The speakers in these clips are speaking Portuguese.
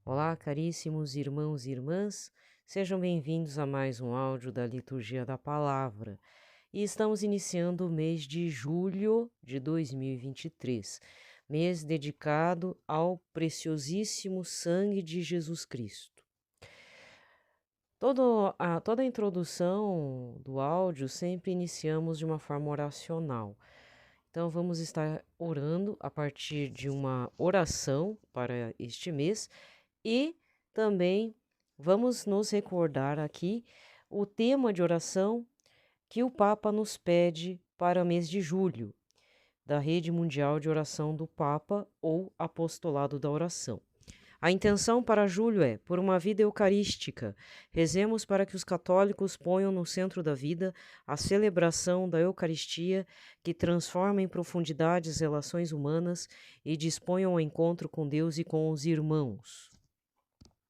Olá, caríssimos irmãos e irmãs, sejam bem-vindos a mais um áudio da Liturgia da Palavra. E estamos iniciando o mês de julho de 2023, mês dedicado ao preciosíssimo sangue de Jesus Cristo. Toda a introdução do áudio sempre iniciamos de uma forma oracional. Então, vamos estar orando a partir de uma oração para este mês. E também vamos nos recordar aqui o tema de oração que o Papa nos pede para o mês de julho, da Rede Mundial de Oração do Papa ou Apostolado da Oração. A intenção para julho é, por uma vida eucarística, rezemos para que os católicos ponham no centro da vida a celebração da Eucaristia, que transforma em profundidade as relações humanas e disponham ao encontro com Deus e com os irmãos.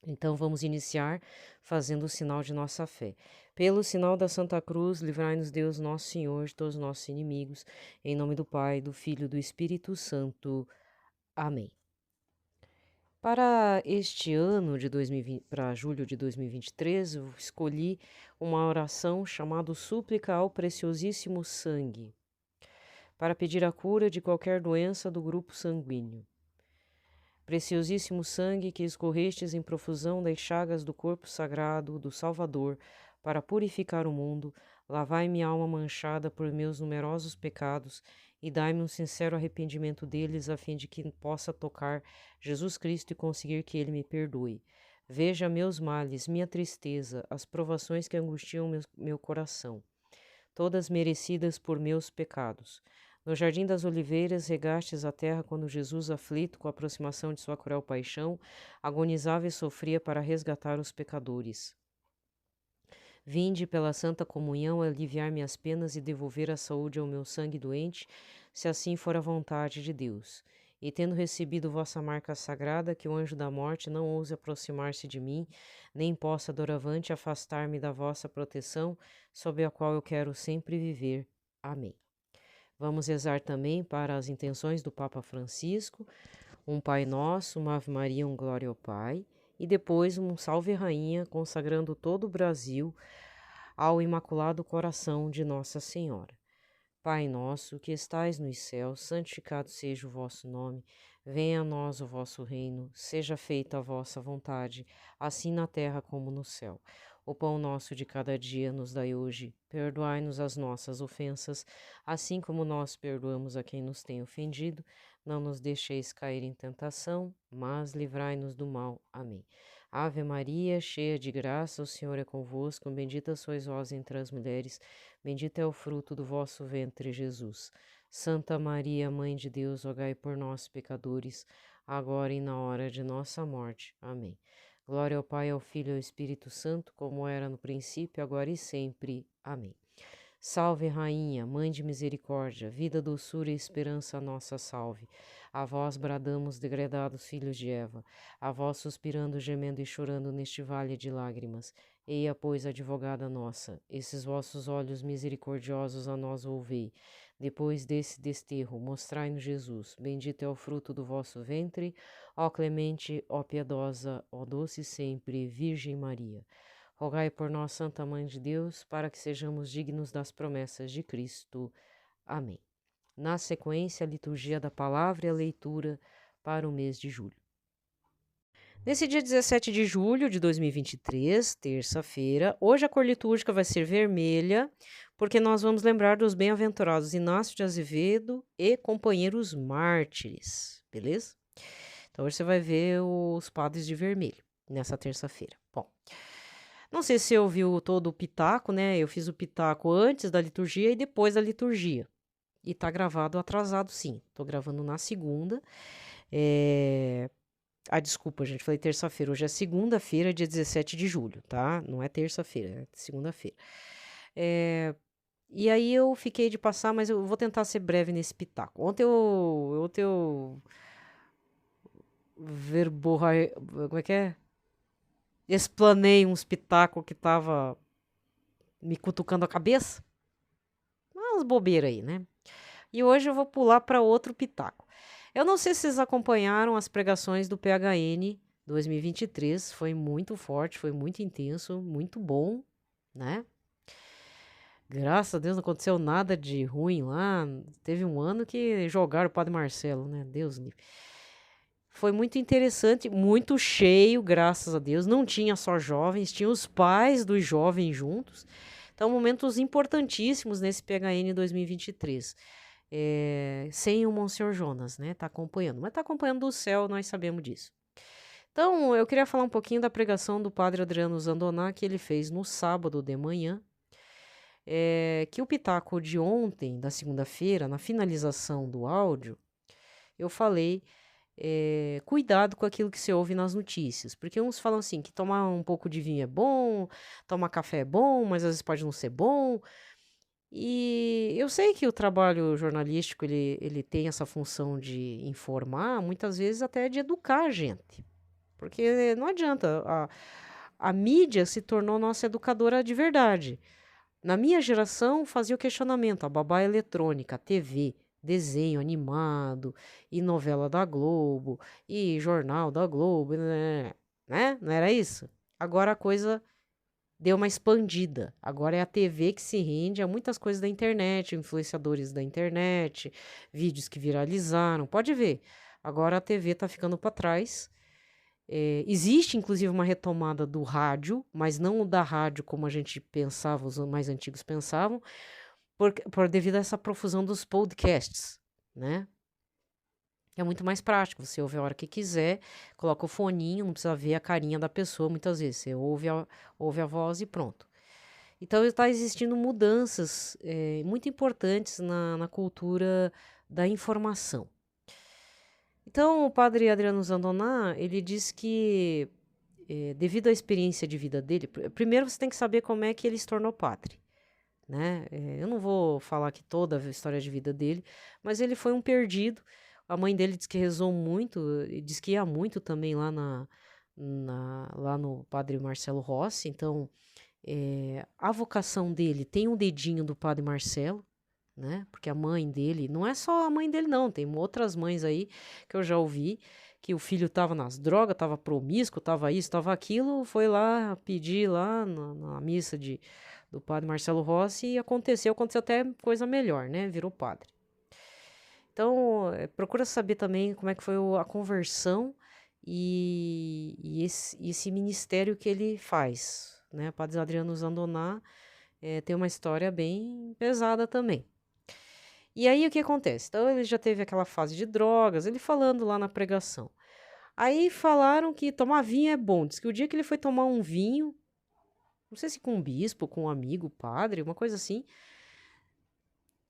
Então vamos iniciar fazendo o sinal de nossa fé. Pelo sinal da Santa Cruz, livrai-nos Deus, nosso Senhor, de todos os nossos inimigos. Em nome do Pai, do Filho e do Espírito Santo. Amém. Para este ano de 2020, para julho de 2023, eu escolhi uma oração chamada Súplica ao Preciosíssimo Sangue, para pedir a cura de qualquer doença do grupo sanguíneo. Preciosíssimo sangue que escorrestes em profusão das chagas do corpo sagrado do Salvador, para purificar o mundo, lavai minha alma manchada por meus numerosos pecados e dai-me um sincero arrependimento deles, a fim de que possa tocar Jesus Cristo e conseguir que Ele me perdoe. Veja meus males, minha tristeza, as provações que angustiam meu coração, todas merecidas por meus pecados. No Jardim das Oliveiras, regastes a terra quando Jesus, aflito com a aproximação de sua cruel paixão, agonizava e sofria para resgatar os pecadores. Vinde pela Santa Comunhão aliviar minhas penas e devolver a saúde ao meu sangue doente, se assim for a vontade de Deus. E tendo recebido vossa marca sagrada, que o anjo da morte não ouse aproximar-se de mim, nem possa doravante afastar-me da vossa proteção, sob a qual eu quero sempre viver. Amém. Vamos rezar também para as intenções do Papa Francisco, um Pai Nosso, uma Ave Maria, um Glória ao Pai, e depois um Salve Rainha, consagrando todo o Brasil ao Imaculado Coração de Nossa Senhora. Pai nosso, que estais nos céus, santificado seja o vosso nome, venha a nós o vosso reino, seja feita a vossa vontade, assim na terra como no céu. O pão nosso de cada dia nos dai hoje, perdoai-nos as nossas ofensas, assim como nós perdoamos a quem nos tem ofendido. Não nos deixeis cair em tentação, mas livrai-nos do mal. Amém. Ave Maria, cheia de graça, o Senhor é convosco, bendita sois vós entre as mulheres, bendito é o fruto do vosso ventre, Jesus. Santa Maria, Mãe de Deus, rogai por nós, pecadores, agora e na hora de nossa morte. Amém. Glória ao Pai, ao Filho e ao Espírito Santo, como era no princípio, agora e sempre. Amém. Salve, Rainha, Mãe de Misericórdia, vida, doçura e esperança nossa salve. A vós bradamos, degredados filhos de Eva, a vós suspirando, gemendo e chorando neste vale de lágrimas. Eia, pois, advogada nossa, esses vossos olhos misericordiosos a nós volvei. Depois desse desterro, mostrai-nos Jesus. Bendito é o fruto do vosso ventre, ó clemente, ó piedosa, ó doce sempre, Virgem Maria. Rogai por nós, Santa Mãe de Deus, para que sejamos dignos das promessas de Cristo. Amém. Na sequência, a liturgia da palavra e a leitura para o mês de julho. Nesse dia 17 de julho de 2023, terça-feira, hoje a cor litúrgica vai ser vermelha, porque nós vamos lembrar dos bem-aventurados Inácio de Azevedo e companheiros mártires, beleza? Então hoje você vai ver os padres de vermelho nessa terça-feira. Bom, não sei se você ouviu todo o pitaco, né? Eu fiz o pitaco antes da liturgia e depois da liturgia. E tá gravado atrasado, sim. Tô gravando na segunda. Desculpa, gente, falei terça-feira. Hoje é segunda-feira, dia 17 de julho, tá? Não é terça-feira, é segunda-feira. E aí eu fiquei de passar, mas eu vou tentar ser breve nesse pitaco. Ontem eu como é que é? Explanei uns pitacos que tava me cutucando a cabeça. Umas bobeiras aí, né? E hoje eu vou pular para outro pitaco. Eu não sei se vocês acompanharam as pregações do PHN 2023 foi muito forte, foi muito intenso, muito bom, né? Graças a Deus não aconteceu nada de ruim lá. Teve um ano que jogaram o Padre Marcelo, né? Deus livre. Foi muito interessante, muito cheio, graças a Deus. Não tinha só jovens, tinha os pais dos jovens juntos. Então, momentos importantíssimos nesse PHN 2023. Sem o Monsenhor Jonas, né? Tá acompanhando. Mas tá acompanhando do céu, nós sabemos disso. Então, eu queria falar um pouquinho da pregação do Padre Adriano Zandoná, que ele fez no sábado de manhã. Que o pitaco de ontem, da segunda-feira, na finalização do áudio, eu falei cuidado com aquilo que você ouve nas notícias, porque uns falam assim, que tomar um pouco de vinho é bom, tomar café é bom, mas às vezes pode não ser bom, e eu sei que o trabalho jornalístico, ele tem essa função de informar, muitas vezes até de educar a gente, porque não adianta, a mídia se tornou nossa educadora de verdade. Na minha geração, fazia o questionamento, a babá eletrônica, a TV, desenho animado, e novela da Globo, e jornal da Globo, né? Não era isso? Agora a coisa deu uma expandida. Agora é a TV que se rende a muitas coisas da internet, influenciadores da internet, vídeos que viralizaram. Pode ver. Agora a TV está ficando para trás. Existe, inclusive, uma retomada do rádio, mas não o da rádio como a gente pensava, os mais antigos pensavam, devido a essa profusão dos podcasts, né? É muito mais prático, você ouve a hora que quiser, coloca o foninho, não precisa ver a carinha da pessoa muitas vezes, você ouve a voz e pronto. Então, está existindo mudanças muito importantes na cultura da informação. Então, o padre Adriano Zandoná, ele diz que, devido à experiência de vida dele, primeiro você tem que saber como é que ele se tornou padre, né? Eu não vou falar aqui toda a história de vida dele, mas ele foi um perdido. A mãe dele diz que rezou muito, e diz que ia muito também lá, lá no padre Marcelo Rossi. Então, a vocação dele tem um dedinho do padre Marcelo, né? Porque a mãe dele, não é só a mãe dele, não, tem outras mães aí que eu já ouvi que o filho tava nas drogas, tava promíscuo, tava isso, tava aquilo, foi lá pedir lá na missa do padre Marcelo Rossi e aconteceu até coisa melhor, né? Virou padre. Então, procura saber também como é que foi a conversão e esse ministério que ele faz, né? O padre Adriano Zandoná tem uma história bem pesada também. E aí, o que acontece? Então, ele já teve aquela fase de drogas, ele falando lá na pregação. Aí, falaram que tomar vinho é bom. Diz que o dia que ele foi tomar um vinho, não sei se com um bispo, com um amigo, padre, uma coisa assim,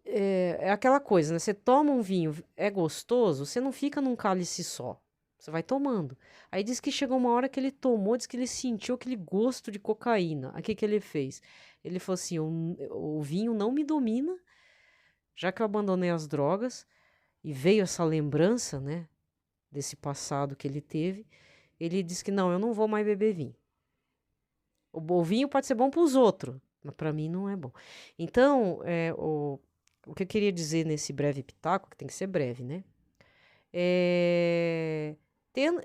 é aquela coisa, né? Você toma um vinho, é gostoso, você não fica num cálice só. Você vai tomando. Aí diz que chegou uma hora que ele tomou, diz que ele sentiu aquele gosto de cocaína. Aí o que ele fez? Ele falou assim: o vinho não me domina, já que eu abandonei as drogas, e veio essa lembrança, né, desse passado que ele teve. Ele disse que não, eu não vou mais beber vinho. O vinho pode ser bom para os outros, mas para mim não é bom. Então, o que eu queria dizer nesse breve pitaco, que tem que ser breve, né?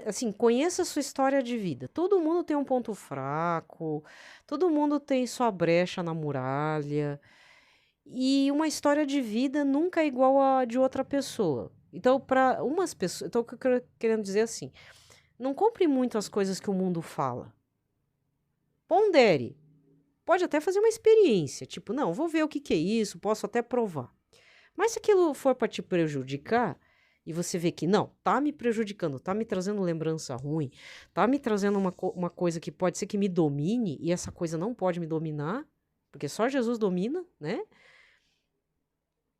Assim, conheça a sua história de vida. Todo mundo tem um ponto fraco, todo mundo tem sua brecha na muralha, e uma história de vida nunca é igual a de outra pessoa. Então, para umas pessoas, então o que eu querendo dizer assim, não compre muito as coisas que o mundo fala. Pondere. Pode até fazer uma experiência, tipo, não, vou ver o que é isso, posso até provar. Mas se aquilo for para te prejudicar, e você vê que não, tá me prejudicando, tá me trazendo lembrança ruim, tá me trazendo uma coisa que pode ser que me domine, e essa coisa não pode me dominar, porque só Jesus domina, né?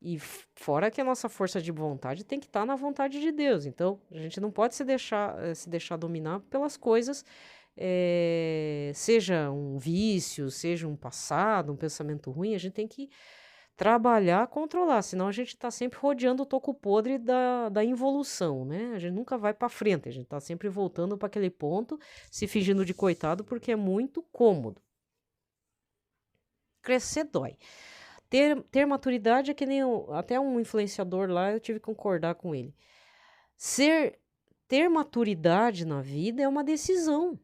E fora que a nossa força de vontade tem que estar na vontade de Deus. Então, a gente não pode se deixar dominar pelas coisas, seja um vício, seja um passado, um pensamento ruim, a gente tem que trabalhar, controlar, senão a gente está sempre rodeando o toco podre da involução, né? A gente nunca vai para frente, a gente está sempre voltando para aquele ponto, se fingindo de coitado, porque é muito cômodo. Crescer dói. Ter maturidade é que nem até um influenciador lá, eu tive que concordar com ele. ter maturidade na vida é uma decisão.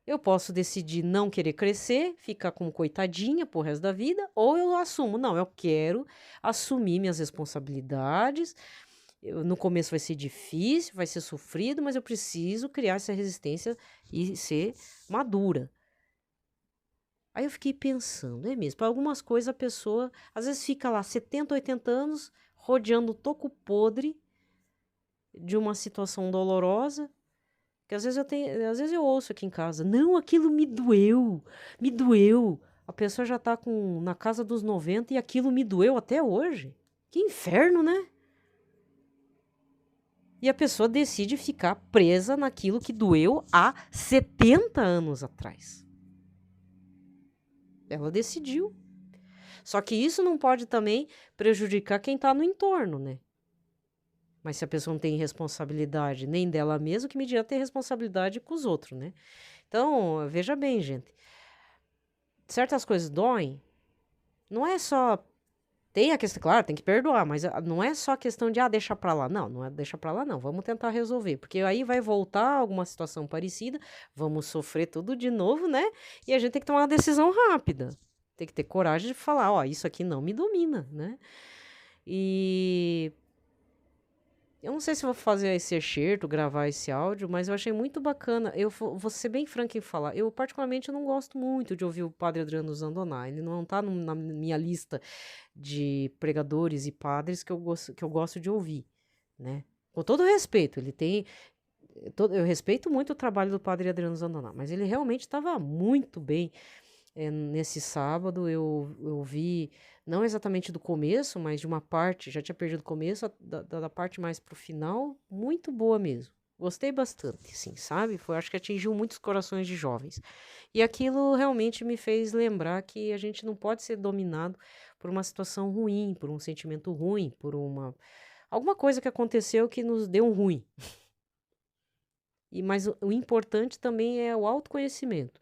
Eu posso decidir não querer crescer, ficar como coitadinha pro resto da vida, ou eu assumo, não, eu quero assumir minhas responsabilidades. No começo vai ser difícil, vai ser sofrido, mas eu preciso criar essa resistência e ser madura. Aí eu fiquei pensando, é mesmo, para algumas coisas a pessoa às vezes fica lá 70, 80 anos rodeando o toco podre de uma situação dolorosa, que às vezes eu ouço aqui em casa, não, aquilo me doeu, me doeu. A pessoa já tá na casa dos 90 e aquilo me doeu até hoje. Que inferno, né? E a pessoa decide ficar presa naquilo que doeu há 70 anos atrás. Ela decidiu. Só que isso não pode também prejudicar quem tá no entorno, né? Mas se a pessoa não tem responsabilidade nem dela mesma, que me dirá ter responsabilidade com os outros, né? Então, veja bem, gente. Certas coisas doem. Não é só... Tem a questão, claro, tem que perdoar, mas não é só questão de, deixa pra lá. Não, não é deixa pra lá, não. Vamos tentar resolver. Porque aí vai voltar alguma situação parecida, vamos sofrer tudo de novo, né? E a gente tem que tomar uma decisão rápida. Tem que ter coragem de falar, ó, isso aqui não me domina, né? E... eu não sei se vou fazer esse excerto, gravar esse áudio, mas eu achei muito bacana. Eu vou ser bem franca em falar. Eu, particularmente, não gosto muito de ouvir o Padre Adriano Zandoná. Ele não está na minha lista de pregadores e padres que eu gosto de ouvir, né? Com todo respeito, ele tem... eu respeito muito o trabalho do Padre Adriano Zandoná, mas ele realmente estava muito bem. Nesse sábado eu vi, não exatamente do começo, mas de uma parte, já tinha perdido o começo, da parte mais pro final, muito boa mesmo. Gostei bastante, sim, sabe? Acho que atingiu muitos corações de jovens. E aquilo realmente me fez lembrar que a gente não pode ser dominado por uma situação ruim, por um sentimento ruim, por alguma coisa que aconteceu que nos deu um ruim. Mas o importante também é o autoconhecimento.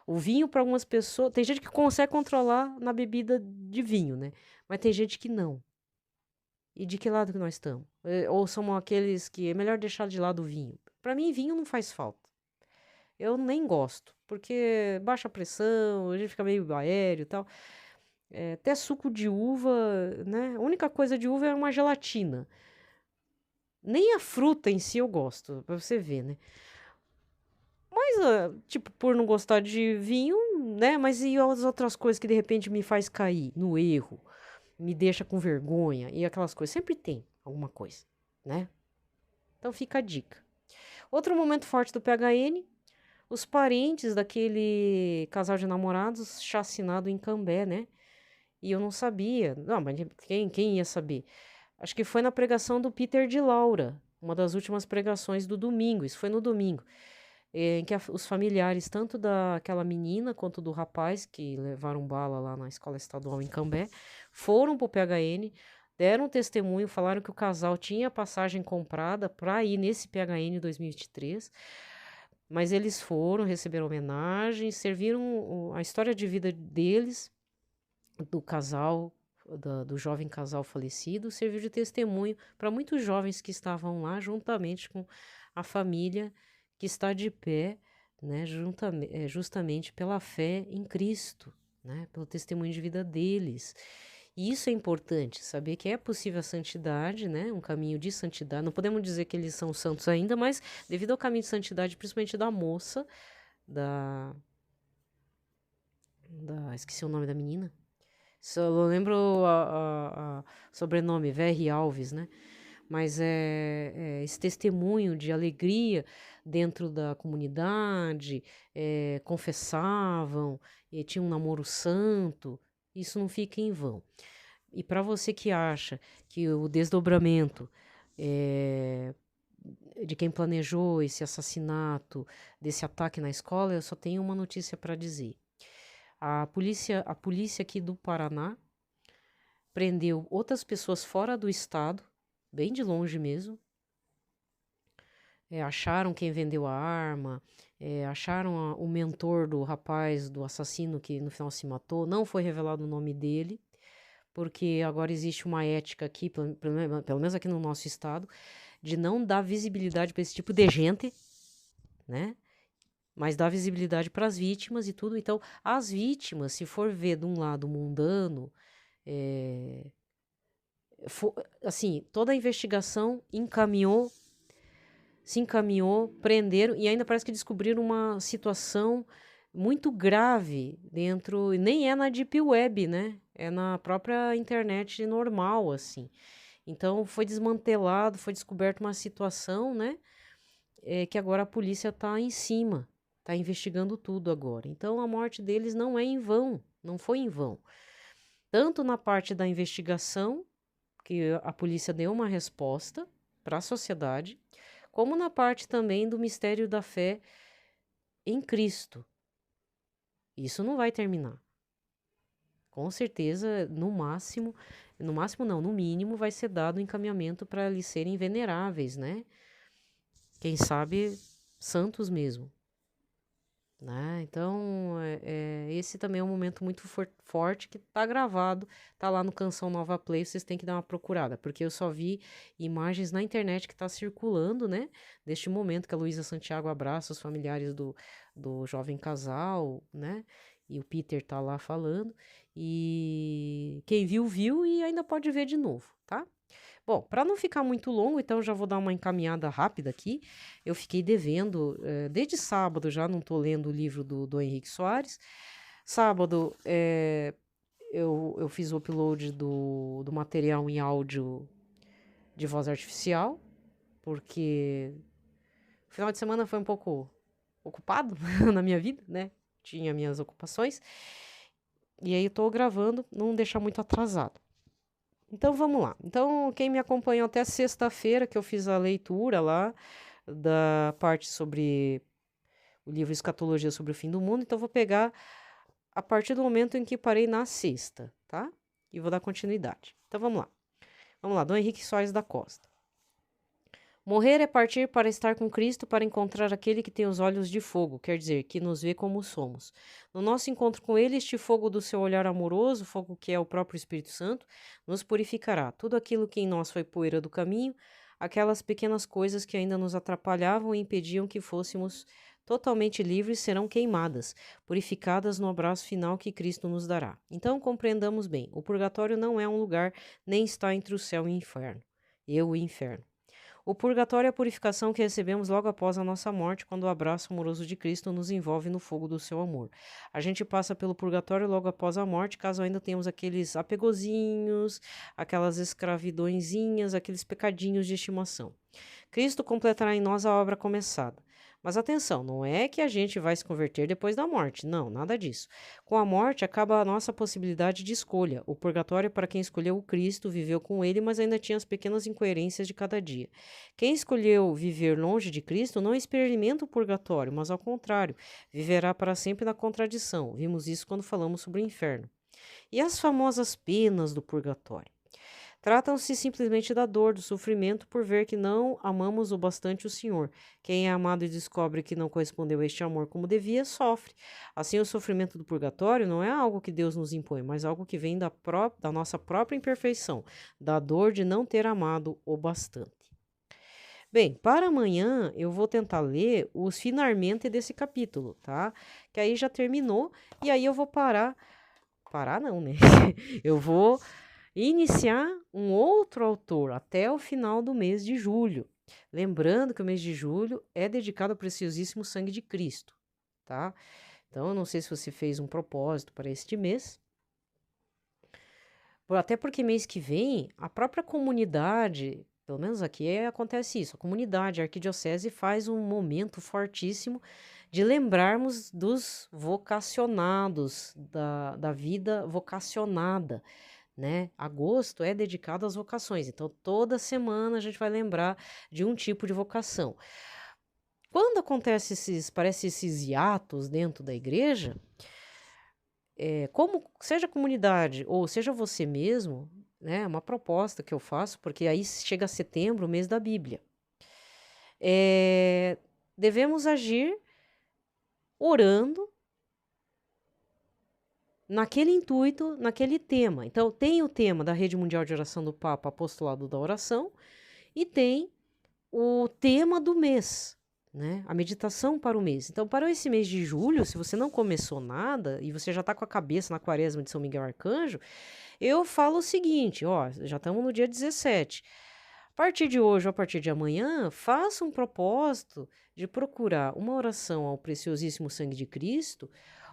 O vinho, para algumas pessoas, tem gente que consegue controlar na bebida de vinho, né? Mas tem gente que não. E de que lado que nós estamos? Ou somos aqueles que é melhor deixar de lado o vinho? Para mim, vinho não faz falta. Eu nem gosto, porque baixa pressão, a gente fica meio aéreo e tal. Até suco de uva, né? A única coisa de uva é uma gelatina. Nem a fruta em si eu gosto, pra você ver, né? Mas, tipo, por não gostar de vinho, né? Mas e as outras coisas que de repente me faz cair no erro, me deixa com vergonha e aquelas coisas? Sempre tem alguma coisa, né? Então fica a dica. Outro momento forte do PHN, os parentes daquele casal de namorados chacinado em Cambé, né? E eu não sabia. Não, mas quem ia saber? Acho que foi na pregação do Peter de Laura, uma das últimas pregações do domingo. Isso foi no domingo. Em que os familiares, tanto daquela menina quanto do rapaz, que levaram bala lá na escola estadual em Cambé, foram pro PHN, deram testemunho, falaram que o casal tinha passagem comprada para ir nesse PHN 2023, mas eles foram, receberam homenagem, serviram a história de vida deles, do casal, do jovem casal falecido, serviu de testemunho para muitos jovens que estavam lá, juntamente com a família que está de pé, né, justamente pela fé em Cristo, né, pelo testemunho de vida deles. E isso é importante, saber que é possível a santidade, né, um caminho de santidade. Não podemos dizer que eles são santos ainda, mas devido ao caminho de santidade, principalmente da moça, esqueci o nome da menina. Eu lembro o sobrenome, V.R. Alves, né? Mas esse testemunho de alegria dentro da comunidade, confessavam, tinham um namoro santo, isso não fica em vão. E para você que acha que o desdobramento de quem planejou esse assassinato, desse ataque na escola, eu só tenho uma notícia para dizer. A polícia aqui do Paraná prendeu outras pessoas fora do estado, bem de longe mesmo. Acharam quem vendeu a arma, acharam o mentor do rapaz, do assassino que no final se matou. Não foi revelado o nome dele, porque agora existe uma ética aqui, pelo menos aqui no nosso estado, de não dar visibilidade para esse tipo de gente, né? Mas dar visibilidade para as vítimas e tudo. Então, as vítimas, se for ver de um lado mundano, assim, toda a investigação se encaminhou, prenderam e ainda parece que descobriram uma situação muito grave dentro, nem é na Deep Web, né? É na própria internet normal, assim. Então, foi desmantelado, foi descoberta uma situação, né? Que agora a polícia está em cima, está investigando tudo agora. Então, a morte deles não é em vão, não foi em vão. Tanto na parte da investigação, que a polícia deu uma resposta para a sociedade, como na parte também do mistério da fé em Cristo. Isso não vai terminar. Com certeza, no mínimo vai ser dado um encaminhamento para eles serem veneráveis, né? Quem sabe santos mesmo. Né? Então, esse também é um momento muito forte que tá gravado, tá lá no Canção Nova Play, vocês têm que dar uma procurada, porque eu só vi imagens na internet que tá circulando, né? Deste momento que a Luísa Santiago abraça os familiares do jovem casal, né? E o Peter tá lá falando, e quem viu, viu e ainda pode ver de novo, tá? Bom, para não ficar muito longo, então já vou dar uma encaminhada rápida aqui. Eu fiquei devendo, desde sábado já não estou lendo o livro do Henrique Soares. Sábado eu fiz o upload do material em áudio de voz artificial, porque o final de semana foi um pouco ocupado na minha vida, né? Tinha minhas ocupações. E aí eu tô gravando, não deixar muito atrasado. Então vamos lá. Então, quem me acompanhou até sexta-feira, que eu fiz a leitura lá da parte sobre o livro Escatologia sobre o Fim do Mundo, então vou pegar a partir do momento em que parei na sexta, tá? E vou dar continuidade. Então vamos lá. Vamos lá, Dom Henrique Soares da Costa. Morrer é partir para estar com Cristo, para encontrar aquele que tem os olhos de fogo, quer dizer, que nos vê como somos. No nosso encontro com ele, este fogo do seu olhar amoroso, fogo que é o próprio Espírito Santo, nos purificará. Tudo aquilo que em nós foi poeira do caminho, aquelas pequenas coisas que ainda nos atrapalhavam e impediam que fôssemos totalmente livres, serão queimadas, purificadas no abraço final que Cristo nos dará. Então compreendamos bem, o purgatório não é um lugar, nem está entre o céu e o inferno. E o inferno. O purgatório é a purificação que recebemos logo após a nossa morte, quando o abraço amoroso de Cristo nos envolve no fogo do seu amor. A gente passa pelo purgatório logo após a morte, caso ainda tenhamos aqueles apegozinhos, aquelas escravidõezinhas, aqueles pecadinhos de estimação. Cristo completará em nós a obra começada. Mas atenção, não é que a gente vai se converter depois da morte. Não, nada disso. Com a morte acaba a nossa possibilidade de escolha. O purgatório é para quem escolheu o Cristo, viveu com ele, mas ainda tinha as pequenas incoerências de cada dia. Quem escolheu viver longe de Cristo não experimenta o purgatório, mas ao contrário, viverá para sempre na contradição. Vimos isso quando falamos sobre o inferno. E as famosas penas do purgatório? Tratam-se simplesmente da dor, do sofrimento por ver que não amamos o bastante o Senhor. Quem é amado e descobre que não correspondeu a este amor como devia, sofre. Assim, o sofrimento do purgatório não é algo que Deus nos impõe, mas algo que vem da nossa própria imperfeição, da dor de não ter amado o bastante. Bem, para amanhã eu vou tentar ler os finalmente desse capítulo, tá? Que aí já terminou e aí eu vou parar. Parar não, né? Eu vou iniciar um outro autor até o final do mês de julho. Lembrando que o mês de julho é dedicado ao preciosíssimo sangue de Cristo, tá? Então, eu não sei se você fez um propósito para este mês. Até porque mês que vem, a própria comunidade, pelo menos aqui acontece isso, a comunidade, a arquidiocese faz um momento fortíssimo de lembrarmos dos vocacionados, da vida vocacionada, né? Agosto é dedicado às vocações, então toda semana a gente vai lembrar de um tipo de vocação. Quando acontece esses hiatos dentro da igreja, como seja a comunidade ou seja você mesmo, né? É uma proposta que eu faço, porque aí chega setembro, o mês da Bíblia. Devemos agir orando naquele intuito, naquele tema. Então, tem o tema da Rede Mundial de Oração do Papa, Apostolado da Oração, e tem o tema do mês, né? A meditação para o mês. Então, para esse mês de julho, se você não começou nada e você já está com a cabeça na quaresma de São Miguel Arcanjo, eu falo o seguinte, ó, já estamos no dia 17. A partir de hoje ou a partir de amanhã, faça um propósito de procurar uma oração ao preciosíssimo sangue de Cristo,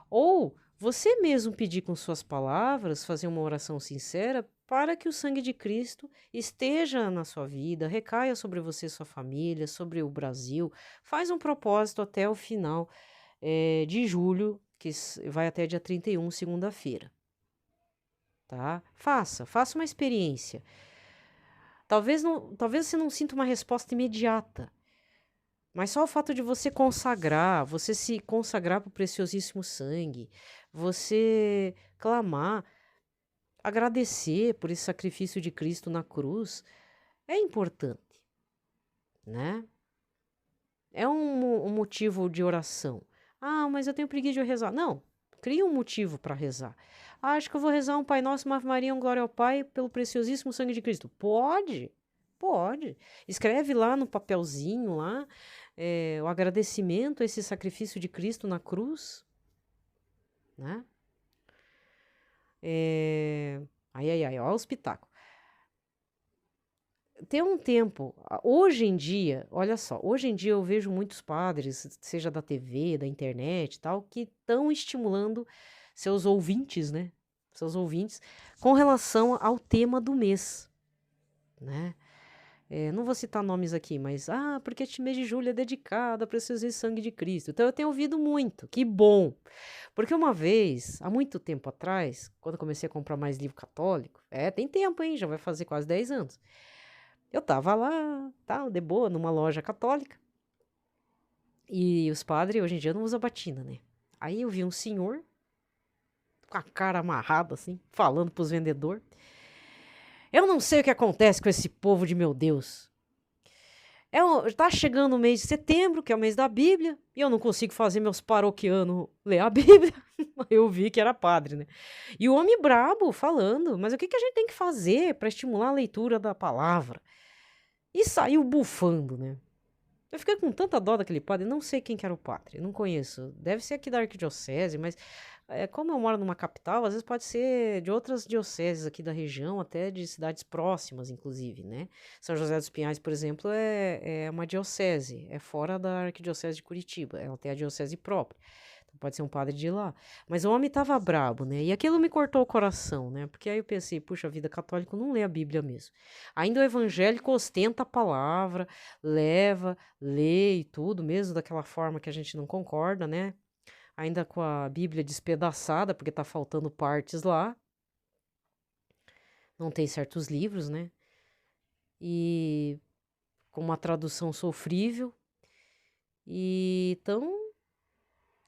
ou você mesmo pedir com suas palavras, fazer uma oração sincera para que o sangue de Cristo esteja na sua vida, recaia sobre você e sua família, sobre o Brasil. Faz um propósito até o final de julho, que vai até dia 31, segunda-feira. Tá? Faça uma experiência. Talvez você não sinta uma resposta imediata, mas só o fato de você consagrar, você se consagrar para o preciosíssimo sangue, você clamar, agradecer por esse sacrifício de Cristo na cruz, é importante, né? É um motivo de oração. Ah, mas eu tenho preguiça de rezar. Não, cria um motivo para rezar. Ah, acho que eu vou rezar um Pai Nosso, uma Ave Maria, um Glória ao Pai, pelo preciosíssimo sangue de Cristo. Pode. Escreve lá no papelzinho, lá, o agradecimento a esse sacrifício de Cristo na cruz, né? Olha os pitacos. Tem um tempo, hoje em dia, olha só, hoje em dia eu vejo muitos padres, seja da TV, da internet e tal, que estão estimulando seus ouvintes, né? Seus ouvintes, com relação ao tema do mês, né? Não vou citar nomes aqui, mas, porque este mês de julho é dedicado a preciosíssimo sangue de Cristo. Então, eu tenho ouvido muito, que bom. Porque uma vez, há muito tempo atrás, quando eu comecei a comprar mais livro católico, tem tempo, hein? Já vai fazer quase 10 anos. Eu tava lá, de boa, numa loja católica. E os padres, hoje em dia, não usam batina, né? Aí eu vi um senhor, com a cara amarrada, assim, falando pros vendedores. Eu não sei o que acontece com esse povo de meu Deus. Tá chegando o mês de setembro, que é o mês da Bíblia, e eu não consigo fazer meus paroquianos ler a Bíblia. Eu vi que era padre, né? E o homem brabo falando, mas o que a gente tem que fazer para estimular a leitura da palavra? E saiu bufando, né? Eu fiquei com tanta dó daquele padre, não sei quem que era o padre, não conheço. Deve ser aqui da arquidiocese, mas como eu moro numa capital, às vezes pode ser de outras dioceses aqui da região, até de cidades próximas, inclusive, né? São José dos Pinhais, por exemplo, é uma diocese, é fora da arquidiocese de Curitiba, ela tem a diocese própria. Então pode ser um padre de lá. Mas o homem tava brabo, né? E aquilo me cortou o coração, né? Porque aí eu pensei, puxa vida, católico não lê a Bíblia mesmo. Ainda o evangélico ostenta a palavra, lê e tudo, mesmo daquela forma que a gente não concorda, né? Ainda com a Bíblia despedaçada, porque tá faltando partes lá. Não tem certos livros, né? E com uma tradução sofrível. E tão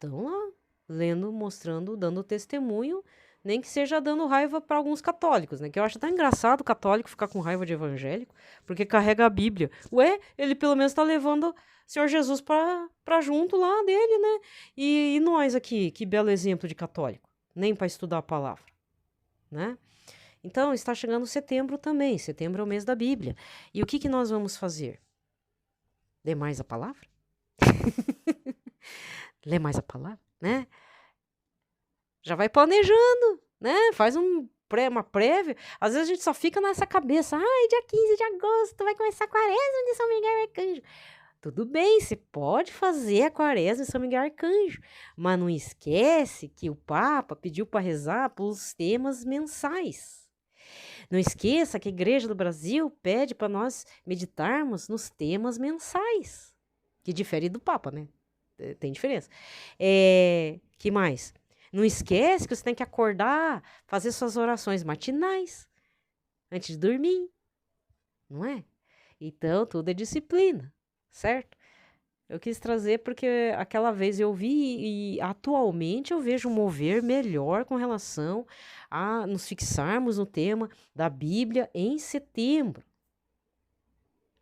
lá, lendo, mostrando, dando testemunho, nem que seja dando raiva para alguns católicos, né? Que eu acho tão engraçado o católico ficar com raiva de evangélico, porque carrega a Bíblia. Ué, ele pelo menos tá levando o Senhor Jesus pra junto lá dele, né? E nós aqui, que belo exemplo de católico. Nem para estudar a palavra, né? Então, está chegando setembro também. Setembro é o mês da Bíblia. E o que nós vamos fazer? Ler mais a palavra? Ler mais a palavra, né? Já vai planejando, né? Faz uma prévia. Às vezes a gente só fica nessa cabeça. Dia 15 de agosto vai começar a quaresma de São Miguel Arcanjo. Tudo bem, você pode fazer a quaresma de São Miguel Arcanjo, mas não esquece que o Papa pediu para rezar pelos temas mensais. Não esqueça que a Igreja do Brasil pede para nós meditarmos nos temas mensais, que difere do Papa, né? Tem diferença. Que mais? Não esquece que você tem que acordar, fazer suas orações matinais, antes de dormir, não é? Então, tudo é disciplina, certo? Eu quis trazer porque aquela vez eu vi e atualmente eu vejo um mover melhor com relação a nos fixarmos no tema da Bíblia em setembro.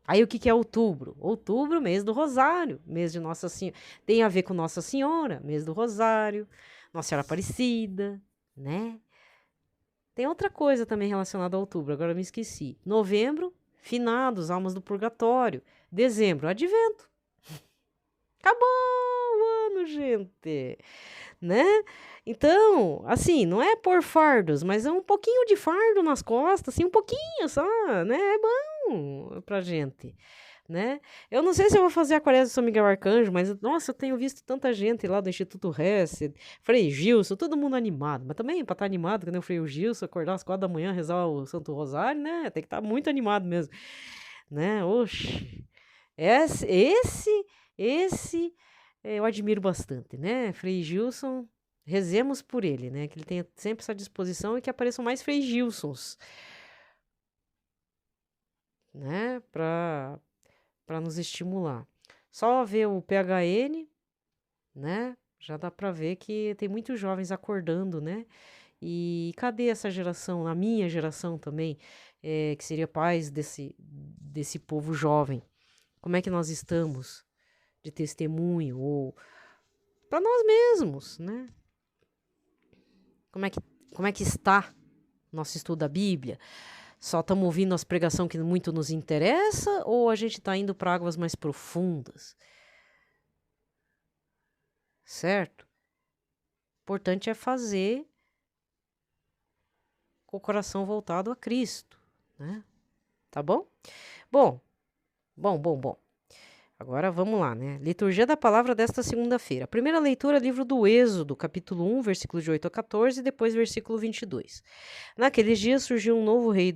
Aí o que é outubro? Outubro, mês do Rosário, mês de Nossa Senhora. Tem a ver com Nossa Senhora, mês do Rosário, Nossa Senhora Aparecida, né? Tem outra coisa também relacionada a outubro, agora eu me esqueci. Novembro, finados, almas do purgatório. Dezembro, advento. Acabou o ano, gente, né? Então, assim, não é por fardos, mas é um pouquinho de fardo nas costas, assim, um pouquinho só, né? É bom pra gente, né? Eu não sei se eu vou fazer a quaresma de São Miguel Arcanjo, mas, nossa, eu tenho visto tanta gente lá do Instituto Hesse, Frei Gilson, todo mundo animado, mas também pra estar animado, que nem o Frei Gilson, acordar às 4 da manhã, rezar o Santo Rosário, né? Tem que estar muito animado mesmo, né? Oxe, esse eu admiro bastante, né? Frei Gilson, rezemos por ele, né? Que ele tenha sempre essa disposição e que apareçam mais Frei Gilsons, né? Para nos estimular. Só ver o PHN, né? Já dá para ver que tem muitos jovens acordando, né? E cadê essa geração, a minha geração também, que seria pais desse povo jovem? Como é que nós estamos de testemunho ou para nós mesmos, né? Como é que está nosso estudo da Bíblia? Só estamos ouvindo as pregações que muito nos interessa ou a gente está indo para águas mais profundas? Certo? O importante é fazer com o coração voltado a Cristo, né? Tá bom? Bom. Agora vamos lá, né? Liturgia da palavra desta segunda-feira. Primeira leitura, livro do Êxodo, capítulo 1, versículos de 8 a 14, e depois versículo 22. Naqueles dias surgiu um novo rei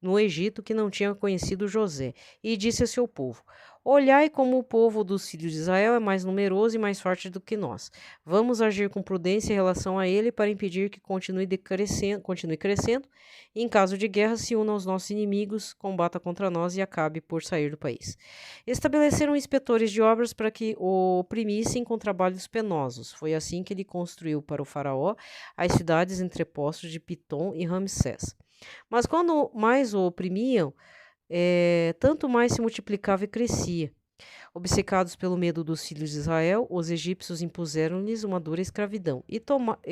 no Egito que não tinha conhecido José, e disse a seu povo: Olhai como o povo dos filhos de Israel é mais numeroso e mais forte do que nós. Vamos agir com prudência em relação a ele para impedir que continue crescendo e, em caso de guerra, se una aos nossos inimigos, combata contra nós e acabe por sair do país. Estabeleceram inspetores de obras para que o oprimissem com trabalhos penosos. Foi assim que ele construiu para o faraó as cidades entrepostos de Pitom e Ramsés. Mas quando mais o oprimiam, tanto mais se multiplicava e crescia. Obcecados pelo medo dos filhos de Israel, os egípcios impuseram-lhes uma dura escravidão e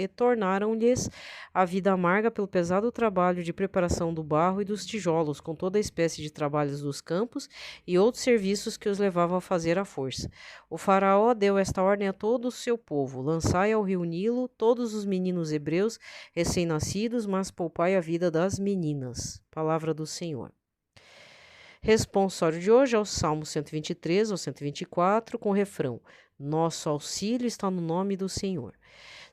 tornaram-lhes a vida amarga pelo pesado trabalho de preparação do barro e dos tijolos, com toda a espécie de trabalhos dos campos e outros serviços que os levavam a fazer à força. O faraó deu esta ordem a todo o seu povo: lançai ao rio Nilo todos os meninos hebreus recém-nascidos, mas poupai a vida das meninas. Palavra do Senhor. Responsório de hoje é o Salmo 123 ou 124, com o refrão: Nosso auxílio está no nome do Senhor.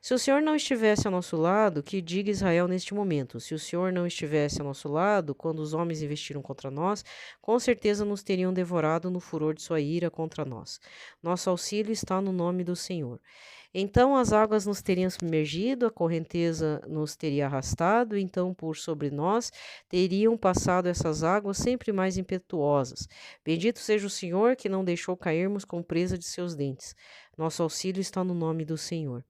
Se o Senhor não estivesse ao nosso lado, que diga Israel neste momento? Se o Senhor não estivesse ao nosso lado, quando os homens investiram contra nós, com certeza nos teriam devorado no furor de sua ira contra nós. Nosso auxílio está no nome do Senhor. Então as águas nos teriam submergido, a correnteza nos teria arrastado, então por sobre nós teriam passado essas águas sempre mais impetuosas. Bendito seja o Senhor que não deixou cairmos com presa de seus dentes. Nosso auxílio está no nome do Senhor.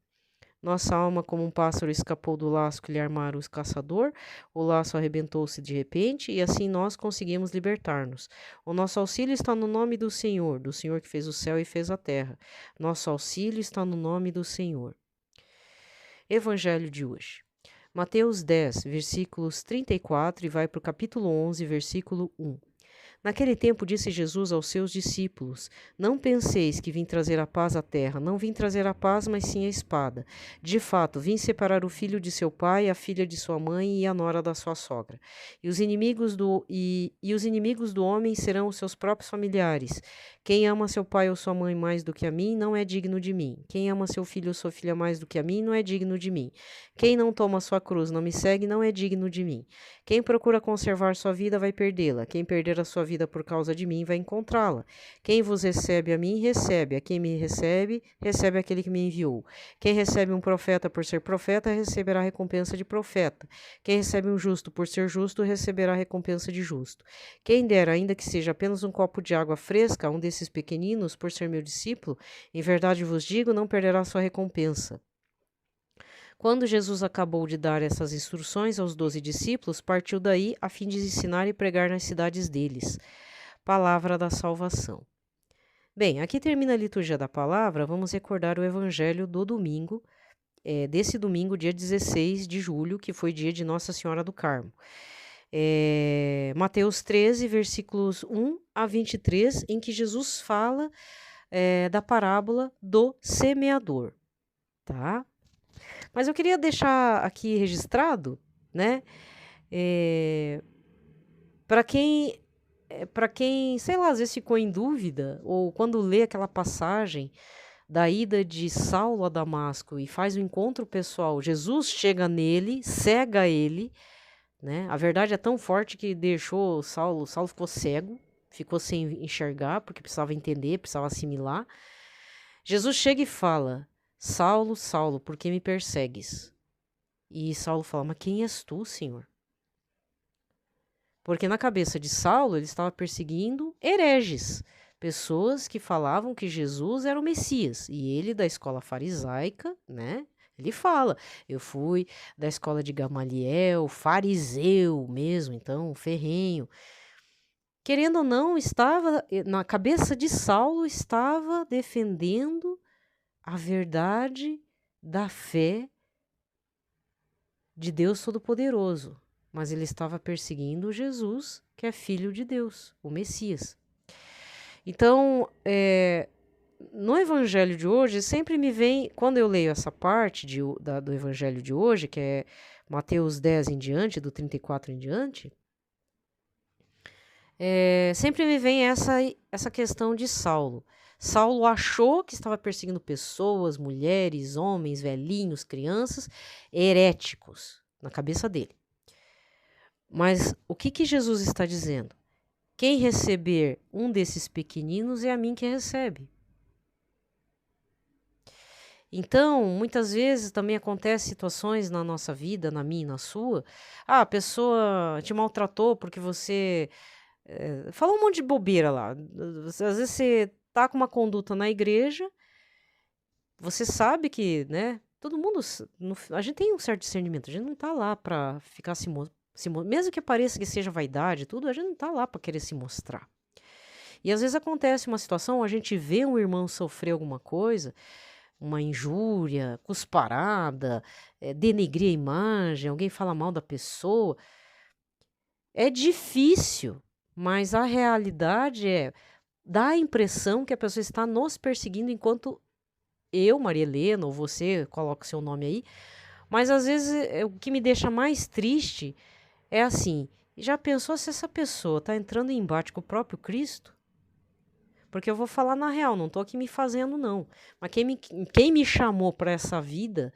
Nossa alma, como um pássaro, escapou do laço que lhe armara o caçador. O laço arrebentou-se de repente e assim nós conseguimos libertar-nos. O nosso auxílio está no nome do Senhor que fez o céu e fez a terra. Nosso auxílio está no nome do Senhor. Evangelho de hoje. Mateus 10, versículos 34 e vai para o capítulo 11, versículo 1. Naquele tempo disse Jesus aos seus discípulos: Não penseis que vim trazer a paz à terra. Não vim trazer a paz, mas sim a espada. De fato, vim separar o filho de seu pai, a filha de sua mãe e a nora da sua sogra. E os inimigos do homem serão os seus próprios familiares. Quem ama seu pai ou sua mãe mais do que a mim, não é digno de mim. Quem ama seu filho ou sua filha mais do que a mim, não é digno de mim. Quem não toma sua cruz, não me segue, não é digno de mim. Quem procura conservar sua vida, vai perdê-la. Quem perder a sua vida por causa de mim, vai encontrá-la. Quem vos recebe a mim, recebe. A quem me recebe, recebe aquele que me enviou. Quem recebe um profeta por ser profeta, receberá a recompensa de profeta. Quem recebe um justo por ser justo, receberá a recompensa de justo. Quem der, ainda que seja apenas um copo de água fresca a um desses pequeninos, por ser meu discípulo, em verdade vos digo, não perderá sua recompensa. Quando Jesus acabou de dar essas instruções aos 12 discípulos, partiu daí a fim de ensinar e pregar nas cidades deles. Palavra da salvação. Bem, aqui termina a liturgia da palavra. Vamos recordar o evangelho do domingo, desse domingo, dia 16 de julho, que foi dia de Nossa Senhora do Carmo. Mateus 13, versículos 1 a 23, em que Jesus fala da parábola do semeador, tá? Mas eu queria deixar aqui registrado, né, para quem, sei lá, às vezes ficou em dúvida, ou quando lê aquela passagem da ida de Saulo a Damasco e faz o encontro pessoal, Jesus chega nele, cega ele, né? A verdade é tão forte que deixou Saulo ficou cego, ficou sem enxergar, porque precisava entender, precisava assimilar. Jesus chega e fala: Saulo, Saulo, por que me persegues? E Saulo fala: mas quem és tu, Senhor? Porque na cabeça de Saulo ele estava perseguindo hereges, pessoas que falavam que Jesus era o Messias. E ele, da escola farisaica, né? Ele fala: eu fui da escola de Gamaliel, fariseu mesmo, então ferrenho. Querendo ou não, estava na cabeça de Saulo, estava defendendo a verdade da fé de Deus Todo-Poderoso, mas ele estava perseguindo Jesus, que é filho de Deus, o Messias. Então, no Evangelho de hoje, sempre me vem, quando eu leio essa parte do Evangelho de hoje, que é Mateus 10 em diante, do 34 em diante, sempre me vem essa questão de Saulo. Saulo achou que estava perseguindo pessoas, mulheres, homens, velhinhos, crianças, heréticos, na cabeça dele. Mas o que Jesus está dizendo? Quem receber um desses pequeninos é a mim que recebe. Então, muitas vezes também acontecem situações na nossa vida, na minha e na sua. A pessoa te maltratou porque você falou um monte de bobeira lá. Às vezes você tá com uma conduta na igreja, você sabe que, né? Todo mundo, a gente tem um certo discernimento, a gente não tá lá para ficar mesmo que pareça que seja vaidade, tudo, a gente não tá lá para querer se mostrar. E às vezes acontece uma situação, a gente vê um irmão sofrer alguma coisa, uma injúria, cusparada, denegrir a imagem, alguém fala mal da pessoa. É difícil, mas a realidade dá a impressão que a pessoa está nos perseguindo enquanto eu, Maria Helena, ou você, coloca o seu nome aí, mas às vezes o que me deixa mais triste é assim, já pensou se essa pessoa está entrando em embate com o próprio Cristo? Porque eu vou falar na real, não estou aqui me fazendo não, mas quem me chamou para essa vida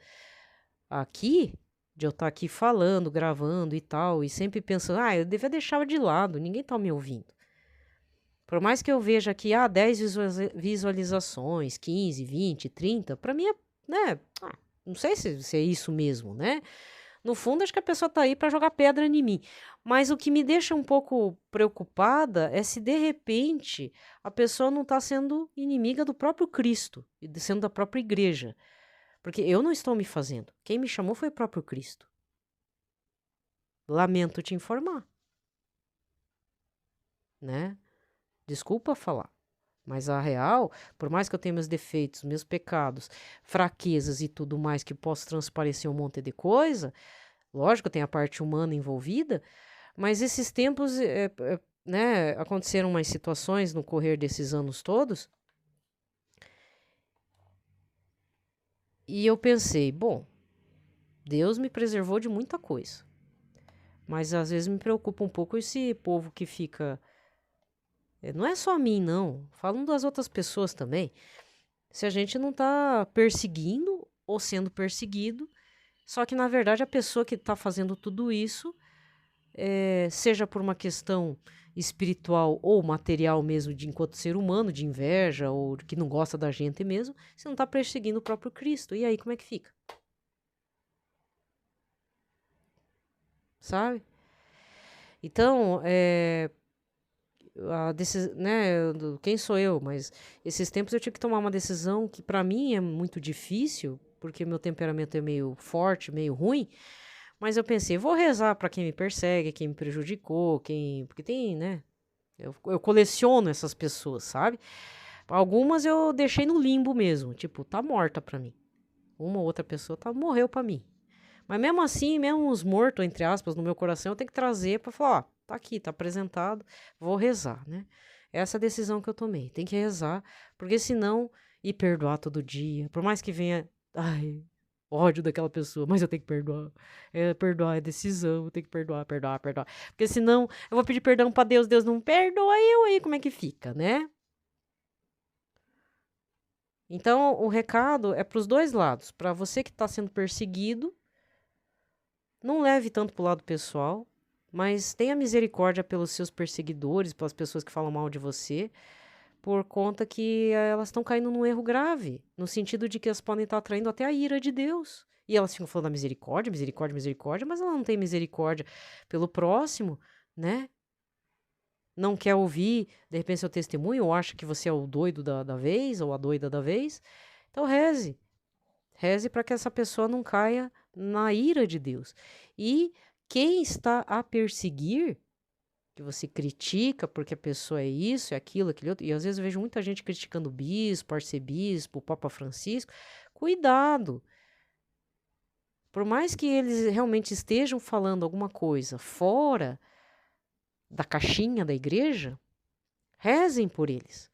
aqui, de eu estar aqui falando, gravando e tal, e sempre pensando, eu devia deixar de lado, ninguém está me ouvindo. Por mais que eu veja aqui, 10 visualizações, 15, 20, 30, para mim né, não sei se é isso mesmo, né? No fundo, acho que a pessoa está aí para jogar pedra em mim. Mas o que me deixa um pouco preocupada é se, de repente, a pessoa não está sendo inimiga do próprio Cristo, e sendo da própria igreja. Porque eu não estou me fazendo. Quem me chamou foi o próprio Cristo. Lamento te informar. Né? Desculpa falar. Mas a real, por mais que eu tenha meus defeitos, meus pecados, fraquezas e tudo mais que posso transparecer um monte de coisa, lógico, tem a parte humana envolvida, mas esses tempos, né, aconteceram umas situações no correr desses anos todos, e eu pensei, bom, Deus me preservou de muita coisa, mas às vezes me preocupa um pouco esse povo que fica... Não é só a mim, não. Falam das outras pessoas também. Se a gente não está perseguindo ou sendo perseguido, só que, na verdade, a pessoa que está fazendo tudo isso, seja por uma questão espiritual ou material mesmo, enquanto ser humano, de inveja, ou que não gosta da gente mesmo, você não está perseguindo o próprio Cristo. E aí, como é que fica? Sabe? Então, né, quem sou eu? Mas esses tempos eu tive que tomar uma decisão que para mim é muito difícil, porque meu temperamento é meio forte, meio ruim. Mas eu pensei, vou rezar para quem me persegue, quem me prejudicou, porque tem, né? Eu coleciono essas pessoas, sabe? Algumas eu deixei no limbo mesmo, tipo, tá morta para mim. Uma ou outra pessoa morreu para mim. Mas mesmo assim, mesmo os mortos, entre aspas, no meu coração, eu tenho que trazer para falar, ó, tá aqui, tá apresentado, vou rezar, né? Essa é a decisão que eu tomei. Tem que rezar, porque senão, e perdoar todo dia, por mais que venha, ai, ódio daquela pessoa, mas eu tenho que perdoar. Perdoar é decisão, eu tenho que perdoar. Porque senão eu vou pedir perdão pra Deus, Deus não perdoa eu aí, como é que fica, né? Então, o recado é para os dois lados. Para você que está sendo perseguido, não leve tanto para o lado pessoal, mas tenha misericórdia pelos seus perseguidores, pelas pessoas que falam mal de você, por conta que elas estão caindo num erro grave, no sentido de que elas podem estar atraindo até a ira de Deus. E elas ficam falando da misericórdia, mas ela não tem misericórdia pelo próximo, né? Não quer ouvir, de repente, seu testemunho, ou acha que você é o doido da vez, ou a doida da vez. Então, reze. Reze para que essa pessoa não caia na ira de Deus. E quem está a perseguir, que você critica porque a pessoa é isso, é aquilo, aquele outro, e às vezes eu vejo muita gente criticando o bispo, arcebispo, o Papa Francisco, cuidado. Por mais que eles realmente estejam falando alguma coisa fora da caixinha da igreja, rezem por eles.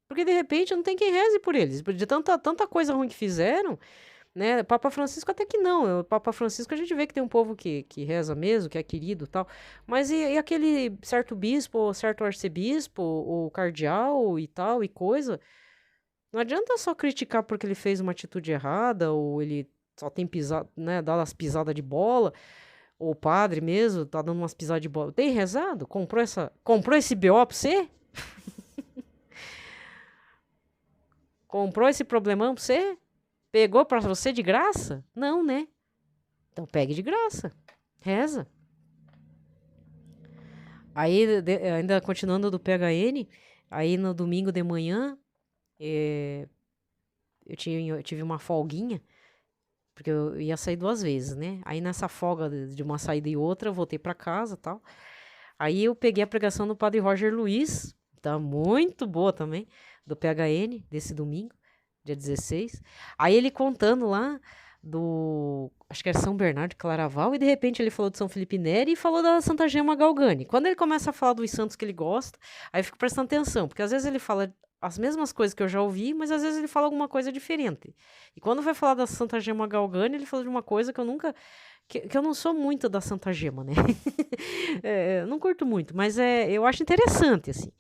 Porque de repente não tem quem reze por eles, de tanta coisa ruim que fizeram, né? Papa Francisco até que não. O Papa Francisco a gente vê que tem um povo que reza mesmo, que é querido e tal. Mas e aquele certo bispo, certo arcebispo, o cardeal e tal, e coisa? Não adianta só criticar porque ele fez uma atitude errada, ou ele só tem pisado, né, dado as pisadas de bola, ou o padre mesmo tá dando umas pisadas de bola. Tem rezado? Comprou esse BO pra você? Comprou esse problemão pra você? Pegou pra você de graça? Não, né? Então pegue de graça. Reza. Aí, ainda continuando do PHN, aí no domingo de manhã, eu tive uma folguinha, porque eu ia sair 2 vezes, né? Aí nessa folga de uma saída e outra, eu voltei pra casa e tal. Aí eu peguei a pregação do Padre Roger Luiz, tá muito boa também, do PHN, desse domingo, dia 16. Aí ele contando lá acho que era São Bernardo de Claraval, e de repente ele falou de São Felipe Neri e falou da Santa Gema Galgani. Quando ele começa a falar dos santos que ele gosta, aí eu fico prestando atenção, porque às vezes ele fala as mesmas coisas que eu já ouvi, mas às vezes ele fala alguma coisa diferente. E quando vai falar da Santa Gema Galgani, ele fala de uma coisa que eu nunca... Que eu não sou muito da Santa Gema, né? Não curto muito, mas eu acho interessante, assim.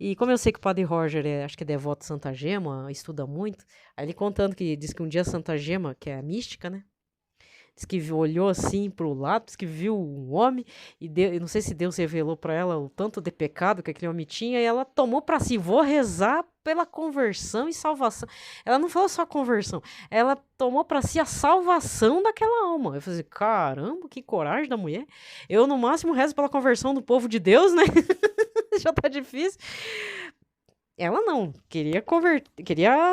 E como eu sei que o Padre Roger acho que é devoto de Santa Gema, estuda muito, aí ele contando que diz que um dia Santa Gema, que é a mística, né? Diz que olhou assim pro lado, diz que viu um homem, e não sei se Deus revelou para ela o tanto de pecado que aquele homem tinha, e ela tomou para si, vou rezar pela conversão e salvação. Ela não falou só conversão, ela tomou para si a salvação daquela alma. Eu falei, caramba, que coragem da mulher. Eu, no máximo, rezo pela conversão do povo de Deus, né? Já tá difícil. Ela não, queria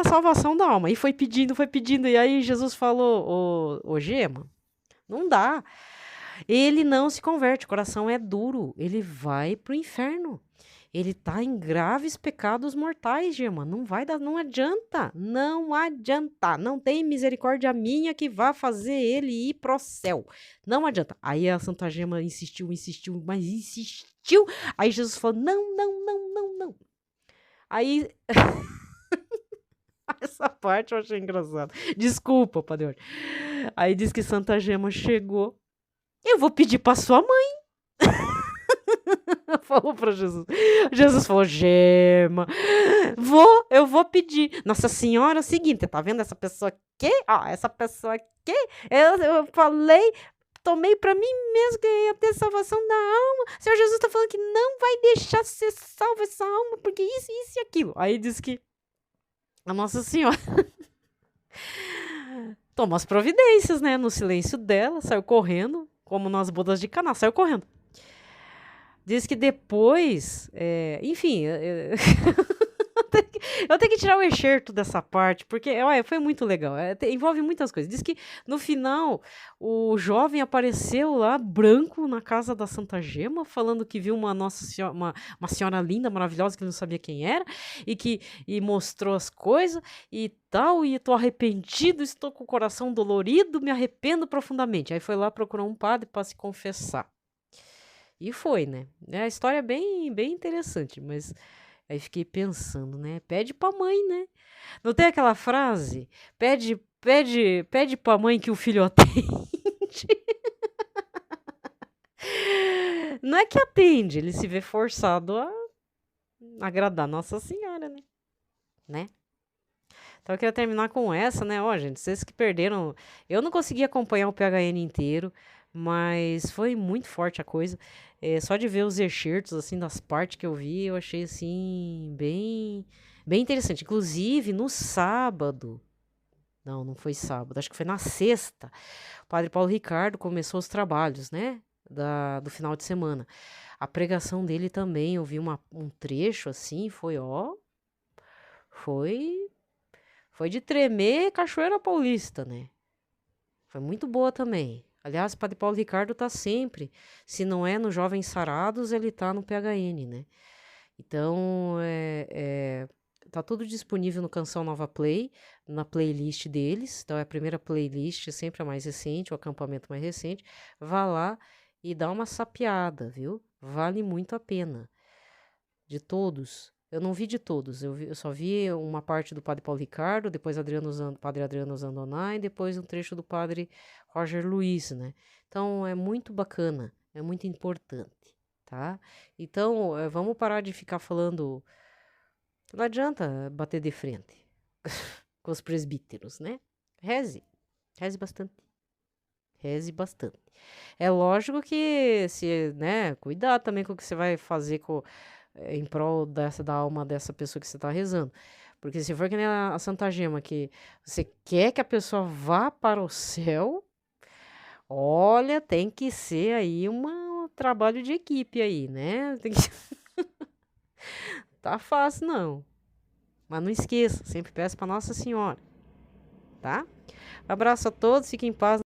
a salvação da alma. E foi pedindo, e aí Jesus falou, ô Gema, não dá. Ele não se converte, o coração é duro, ele vai pro inferno. Ele tá em graves pecados mortais, Gema. Não vai dar, não adianta. Não tem misericórdia minha que vá fazer ele ir pro céu. Não adianta. Aí a Santa Gema insistiu. Aí Jesus falou: não. Aí. Essa parte eu achei engraçada. Desculpa, Padre. Aí diz que Santa Gema chegou. Eu vou pedir pra sua mãe. Falou pra Jesus. Jesus falou: Gema, eu vou pedir. Nossa Senhora, é o seguinte, tá vendo essa pessoa aqui? Essa pessoa aqui, eu falei, tomei pra mim mesmo que ia ter salvação da alma. O Senhor Jesus tá falando que não vai deixar ser salva essa alma, porque isso e aquilo. Aí diz que a Nossa Senhora tomou as providências, né? No silêncio dela, saiu correndo, como nas bodas de Caná, saiu correndo. Diz que depois, enfim, Eu tenho que tirar o excerto dessa parte, porque olha, foi muito legal. Envolve muitas coisas. Diz que no final o jovem apareceu lá, branco, na casa da Santa Gema, falando que viu uma Nossa Senhora, uma senhora linda, maravilhosa, que ele não sabia quem era, e mostrou as coisas e tal, e tô arrependido, estou com o coração dolorido, me arrependo profundamente. Aí foi lá procurar um padre para se confessar. E foi, né? A história é bem interessante, mas aí fiquei pensando, né? Pede pra mãe, né? Não tem aquela frase? Pede pra mãe que o filho atende. Não é que atende, ele se vê forçado a agradar Nossa Senhora, né? Então eu queria terminar com essa, né? Ó, gente, vocês que perderam. Eu não consegui acompanhar o PHN inteiro, mas foi muito forte a coisa. Só de ver os excertos, assim, das partes que eu vi, eu achei, assim, bem interessante. Inclusive, no sábado. Não foi sábado, acho que foi na sexta. O Padre Paulo Ricardo começou os trabalhos, né? Do final de semana. A pregação dele também, eu vi um trecho assim, foi de tremer Cachoeira Paulista, né? Foi muito boa também. Aliás, o Padre Paulo Ricardo tá sempre, se não é no Jovens Sarados, ele tá no PHN, né? Então, tá tudo disponível no Canção Nova Play, na playlist deles. Então, é a primeira playlist, sempre a mais recente, o acampamento mais recente. Vá lá e dá uma sapeada, viu? Vale muito a pena. De todos. Eu não vi de todos, eu só vi uma parte do Padre Paulo Ricardo, depois Padre Adriano Zandonai, e depois um trecho do Padre Roger Luiz, né? Então é muito bacana, é muito importante, tá? Então vamos parar de ficar falando. Não adianta bater de frente com os presbíteros, né? Reze bastante. Reze bastante. É lógico que se, né, cuidar também com o que você vai fazer em prol da alma dessa pessoa que você está rezando. Porque se for que nem a Santa Gema, que você quer que a pessoa vá para o céu, olha, tem que ser aí um trabalho de equipe aí, né? Tá fácil, não. Mas não esqueça, sempre peça para Nossa Senhora, tá? Abraço a todos, fiquem em paz.